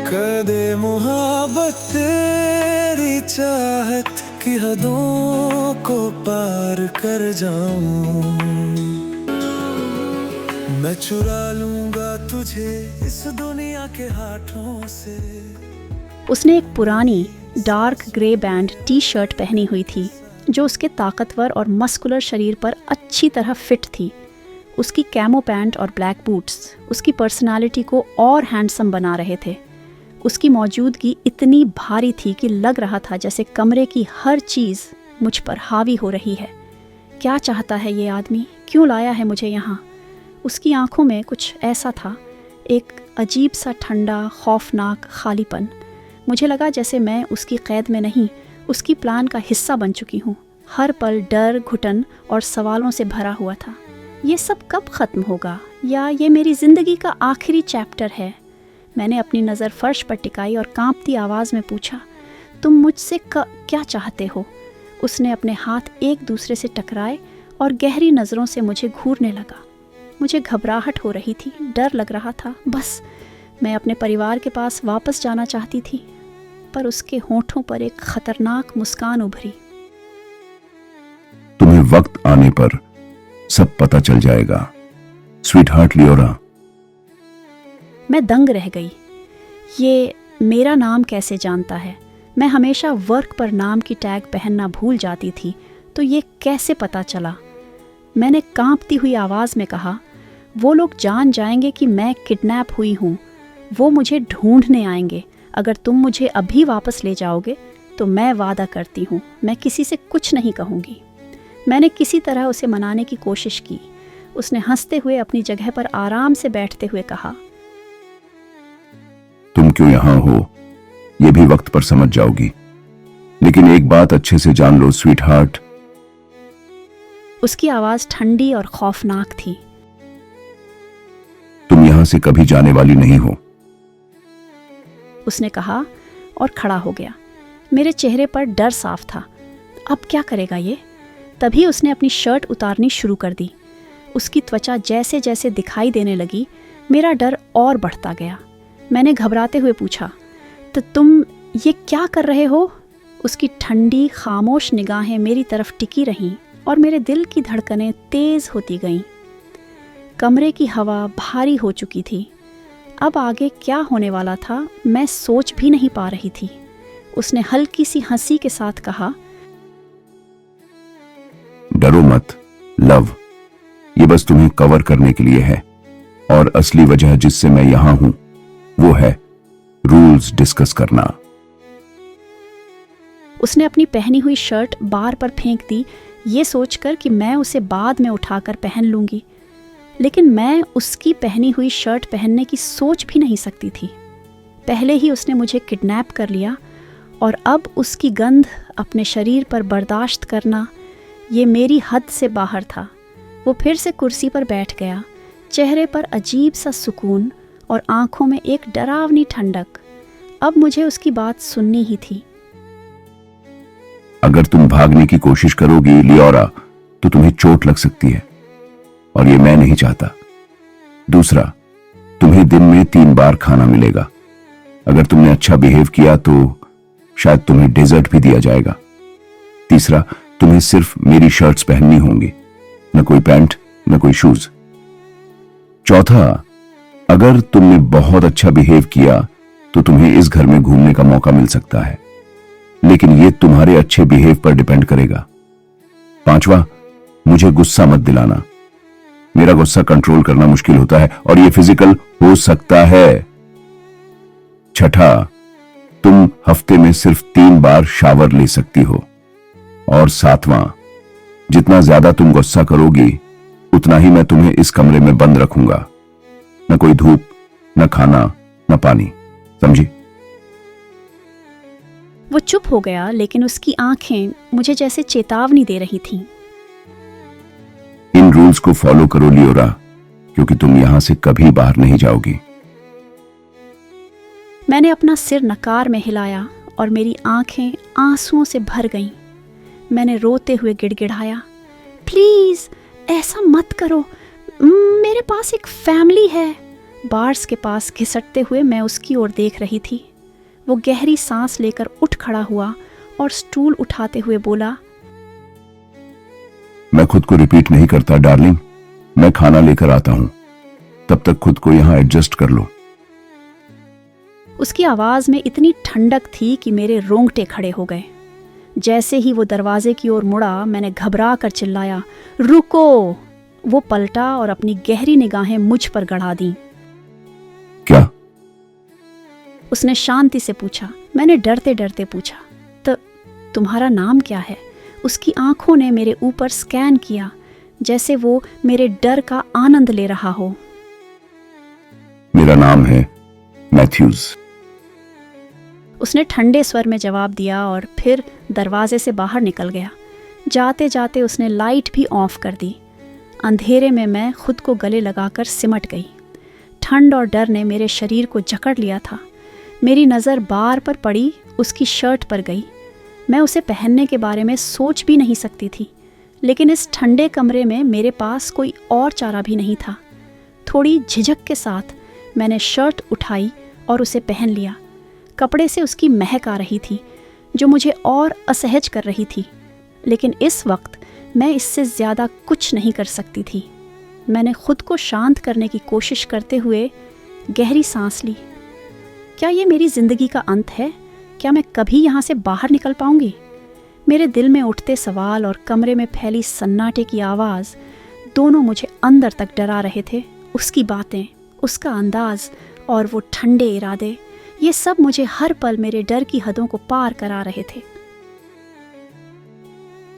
कर दे मोहब्बत तेरी चाहत की हदों को पार कर जाऊं, मैं चुरा लूंगा तुझे इस दुनिया के हाथों से। उसने एक पुरानी dark grey band T shirt पहनी हुई थी जो उसके ताकतवर और मस्कुलर शरीर पर अच्छी तरह फिट थी। उसकी कैमो पैंट और ब्लैक बूट्स उसकी पर्सनालिटी को और हैंडसम बना रहे थे। उसकी मौजूदगी इतनी भारी थी कि लग रहा था जैसे कमरे की हर चीज़ मुझ पर हावी हो रही है। क्या चाहता है ये आदमी? क्यों लाया है मुझे यहाँ? उसकी आंखों में कुछ ऐसा था, एक अजीब सा ठंडा खौफनाक खालीपन। मुझे लगा जैसे मैं उसकी कैद में नहीं, उसकी प्लान का हिस्सा बन चुकी हूँ। हर पल डर, घुटन और सवालों से भरा हुआ था। ये सब कब ख़त्म होगा? या ये मेरी ज़िंदगी का आखिरी चैप्टर है? मैंने अपनी नज़र फर्श पर टिकाई और कांपती आवाज़ में पूछा, तुम मुझसे क्या चाहते हो? उसने अपने हाथ एक दूसरे से टकराए और गहरी नज़रों से मुझे घूरने लगा। मुझे घबराहट हो रही थी, डर लग रहा था। बस मैं अपने परिवार के पास वापस जाना चाहती थी, पर उसके होठों पर एक खतरनाक मुस्कान उभरी। तुम्हें वक्त आने पर सब पता चल जाएगा, स्वीटहार्ट लियोरा। मैं दंग रह गई। ये मेरा नाम कैसे जानता है? मैं हमेशा वर्क पर नाम की टैग पहनना भूल जाती थी, तो ये कैसे पता चला? मैंने कांपती हुई आवाज़ में कहा, वो लोग जान जाएंगे कि मैं किडनैप हुई हूँ। वो मुझे ढूंढने आएंगे। अगर तुम मुझे अभी वापस ले जाओगे तो मैं वादा करती हूँ मैं किसी से कुछ नहीं कहूँगी। मैंने किसी तरह उसे मनाने की कोशिश की। उसने हंसते हुए अपनी जगह पर आराम से बैठते हुए कहा, तुम क्यों यहाँ हो ये भी वक्त पर समझ जाओगी, लेकिन एक बात अच्छे से जान लो स्वीटहार्ट। उसकी आवाज़ ठंडी और खौफनाक थी। तुम यहाँ से कभी जाने वाली नहीं हो, उसने कहा और खड़ा हो गया। मेरे चेहरे पर डर साफ था। अब क्या करेगा ये? तभी उसने अपनी शर्ट उतारनी शुरू कर दी। उसकी त्वचा जैसे जैसे दिखाई देने लगी, मेरा डर और बढ़ता गया। मैंने घबराते हुए पूछा, तो तुम ये क्या कर रहे हो? उसकी ठंडी खामोश निगाहें मेरी तरफ टिकी रहीं और मेरे दिल की धड़कनें तेज होती गईं। कमरे की हवा भारी हो चुकी थी। अब आगे क्या होने वाला था मैं सोच भी नहीं पा रही थी। उसने हल्की सी हंसी के साथ कहा, डरो मत लव, ये बस तुम्हें कवर करने के लिए है, और असली वजह जिससे मैं यहां हूं वो है रूल्स डिस्कस करना। उसने अपनी पहनी हुई शर्ट बार पर फेंक दी, ये सोचकर कि मैं उसे बाद में उठाकर पहन लूंगी, लेकिन मैं उसकी पहनी हुई शर्ट पहनने की सोच भी नहीं सकती थी। पहले ही उसने मुझे किडनैप कर लिया और अब उसकी गंध अपने शरीर पर बर्दाश्त करना, ये मेरी हद से बाहर था। वो फिर से कुर्सी पर बैठ गया, चेहरे पर अजीब सा सुकून और आंखों में एक डरावनी ठंडक। अब मुझे उसकी बात सुननी ही थी। अगर तुम भागने की कोशिश करोगी लियोरा तो तुम्हें चोट लग सकती है, और ये मैं नहीं चाहता। दूसरा, तुम्हें दिन में 3 बार खाना मिलेगा। अगर तुमने अच्छा बिहेव किया तो शायद तुम्हें डेजर्ट भी दिया जाएगा। तीसरा, तुम्हें सिर्फ मेरी शर्ट्स पहननी होंगी, न कोई पैंट न कोई शूज। चौथा, अगर तुमने बहुत अच्छा बिहेव किया तो तुम्हें इस घर में घूमने का मौका मिल सकता है, लेकिन यह तुम्हारे अच्छे बिहेव पर डिपेंड करेगा। पांचवा, मुझे गुस्सा मत दिलाना। मेरा गुस्सा कंट्रोल करना मुश्किल होता है और यह फिजिकल हो सकता है। छठा, तुम हफ्ते में सिर्फ 3 बार शावर ले सकती हो। और सातवां, जितना ज्यादा तुम गुस्सा करोगी उतना ही मैं तुम्हें इस कमरे में बंद रखूंगा। न कोई धूप, न खाना, न पानी, समझी? वो चुप हो गया, लेकिन उसकी आंखें मुझे जैसे चेतावनी दे रही थीं। इन रूल्स को फॉलो करो लियोरा, क्योंकि तुम यहां से कभी बाहर नहीं जाओगी। मैंने अपना सिर नकार में हिलाया और मेरी आंखें आंसुओं से भर गईं। मैंने रोते हुए गिड़गिड़ाया, प्लीज ऐसा मत करो, मेरे पास एक फैमिली है। बार्स के पास घिसटते हुए मैं उसकी ओर देख रही थी। वो गहरी सांस लेकर उठ खड़ा हुआ और स्टूल उठाते हुए बोला, मैं खुद को रिपीट नहीं करता डार्लिंग, मैं खाना लेकर आता हूं, तब तक खुद को यहां एडजस्ट कर लो। उसकी आवाज में इतनी ठंडक थी कि मेरे रोंगटे खड़े हो गए। जैसे ही वो दरवाजे की ओर मुड़ा, मैंने घबरा कर चिल्लाया, रुको। वो पलटा और अपनी गहरी निगाहें मुझ पर गड़ा दी। क्या? उसने शांति से पूछा। मैंने डरते डरते पूछा, तो तुम्हारा नाम क्या है? उसकी आंखों ने मेरे ऊपर स्कैन किया, जैसे वो मेरे डर का आनंद ले रहा हो। मेरा नाम है मैथ्यूज। उसने ठंडे स्वर में जवाब दिया और फिर दरवाजे से बाहर निकल गया। जाते जाते उसने लाइट भी ऑफ कर दी। अंधेरे में मैं खुद को गले लगाकर सिमट गई। ठंड और डर ने मेरे शरीर को जकड़ लिया था। मेरी नज़र बार पर पड़ी, उसकी शर्ट पर गई। मैं उसे पहनने के बारे में सोच भी नहीं सकती थी, लेकिन इस ठंडे कमरे में मेरे पास कोई और चारा भी नहीं था। थोड़ी झिझक के साथ मैंने शर्ट उठाई और उसे पहन लिया। कपड़े से उसकी महक आ रही थी, जो मुझे और असहज कर रही थी, लेकिन इस वक्त मैं इससे ज़्यादा कुछ नहीं कर सकती थी। मैंने खुद को शांत करने की कोशिश करते हुए गहरी सांस ली। क्या ये मेरी ज़िंदगी का अंत है? क्या मैं कभी यहाँ से बाहर निकल पाऊंगी? मेरे दिल में उठते सवाल और कमरे में फैली सन्नाटे की आवाज़ दोनों मुझे अंदर तक डरा रहे थे। उसकी बातें, उसका अंदाज और वो ठंडे इरादे, ये सब मुझे हर पल मेरे डर की हदों को पार करा रहे थे।